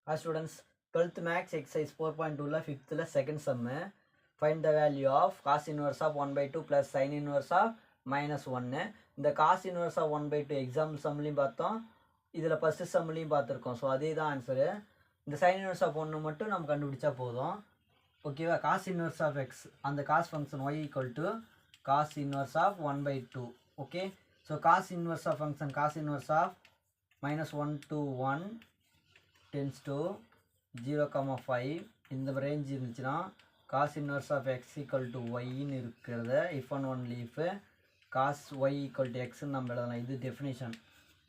Hi students, 12th max exercise 4.2 la 5th la second sum. Find the value of cos inverse of 1 by 2 plus sin inverse of minus 1. இந்த cos inverse of 1 by 2 example sumலையும் பார்த்தோம், இதில் first sumலையும் பார்த்துருக்கோம். So அதே தான் answer. இந்த sin inverse of 1 மட்டும் நம்ம கண்டுபிடிச்சா போதும். ஓகேவா? cos inverse of x, அந்த cos function y equal to cos inverse of 1 by 2. Okay, so cos inverse of function cos inverse of minus 1 to 1 tends to 0,5 இந்த ரேஞ்ச் இருந்துச்சுன்னா cos inverse of x equal to y ன்னு இருக்கிறது if and only if cos y equal to x நம்ம எழுதலாம். இது definition.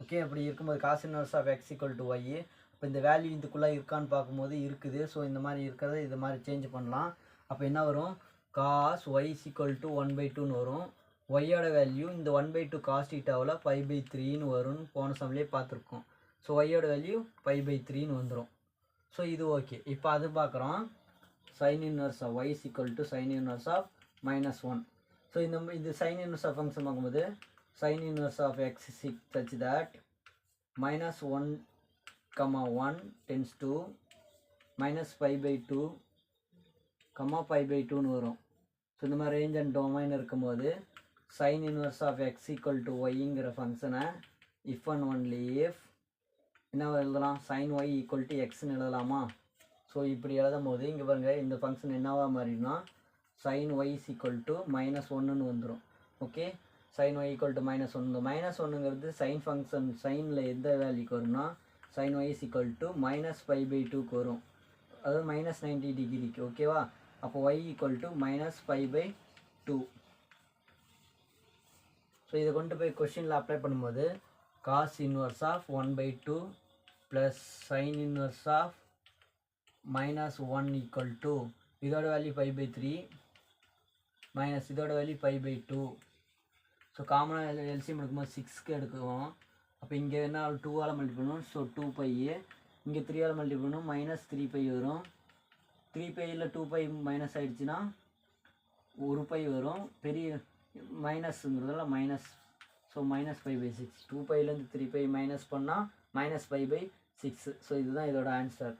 Okay, அப்படி இருக்கும்போது cos inverse of x equal to y, இப்போ இந்த வேல்யூ இதுக்குள்ளே இருக்கான்னு பார்க்கும்போது இருக்குது. ஸோ இந்த மாதிரி இருக்கிறத இது மாதிரி சேஞ்ச் பண்ணலாம். அப்போ என்ன வரும்? cos y is equal to 1 by 2ன்னு வரும். ஒய்யோட வேல்யூ இந்த 1 by 2 cos θவில் 5/3ன்னு வரும்னு போன சம்லேயே பார்த்துருக்கோம். ஸோ ஒய்யோட வேல்யூ 5/3ன்னு வந்துடும். ஸோ இது ஓகே. இப்போ அது பார்க்குறோம். sin inverse of y is equal to sin inverse of minus 1. So இது sin inverse of function பார்க்கும்போது sin inverse of x is such that minus 1,1 tends to minus 5/2, 5/2ன்னு வரும். So இந்த மாதிரி ரேஞ்ச் அண்ட் டொமைன் இருக்கும்போது sin inverse of x equal to yங்கிற ஃபங்க்ஷனை if and only if என்ன எழுதலாம்? sin y equal to xன்னு எழுதலாமா? So இப்படி எழுதும் போது இங்கே பாருங்கள், இந்த ஃபங்க்ஷன் என்னவா மாறினா sin y is equal to minus 1ன்னு வந்துடும். Okay, sin y equal to minus 1. இந்த minus 1ங்கிறது சைன் ஃபங்க்ஷன், சைனில் எந்த வேல்யூக்கு வரும்னா sin y is equal to minus 5/2க்கு வரும், அதாவது minus 90 டிகிரிக்கு. ஓகேவா? அப்போ y equal to minus 5/2. So இதை கொண்டு போய் கொஷினில் அப்ளை பண்ணும்போது cos inverse of 1 by 2 plus sin inverse of minus 1 equal to இதோட வேல்யூ 5/3 மைனஸ் இதோட வேல்யூ 5/2. ஸோ காமனாக எல்சிஎம் எடுக்கும்போது 6க்கு எடுக்குவோம். அப்போ இங்கே என்ன 2ஆல் மல்டிபிள் பண்ணணும். ஸோ 2π, இங்கே 3ஆல் மல்டிபிள் பண்ணணும், மைனஸ் 3π வரும். 3πயில் 2π மைனஸ் ஆகிடுச்சுன்னா 1π வரும். பெரிய மைனஸ்ங்கிறதுல மைனஸ், ஸோ minus 5/6. 2πலேருந்து 3π மைனஸ் பண்ணால் minus 5/6. ஸோ இதுதான் இதோட ஆன்சர்.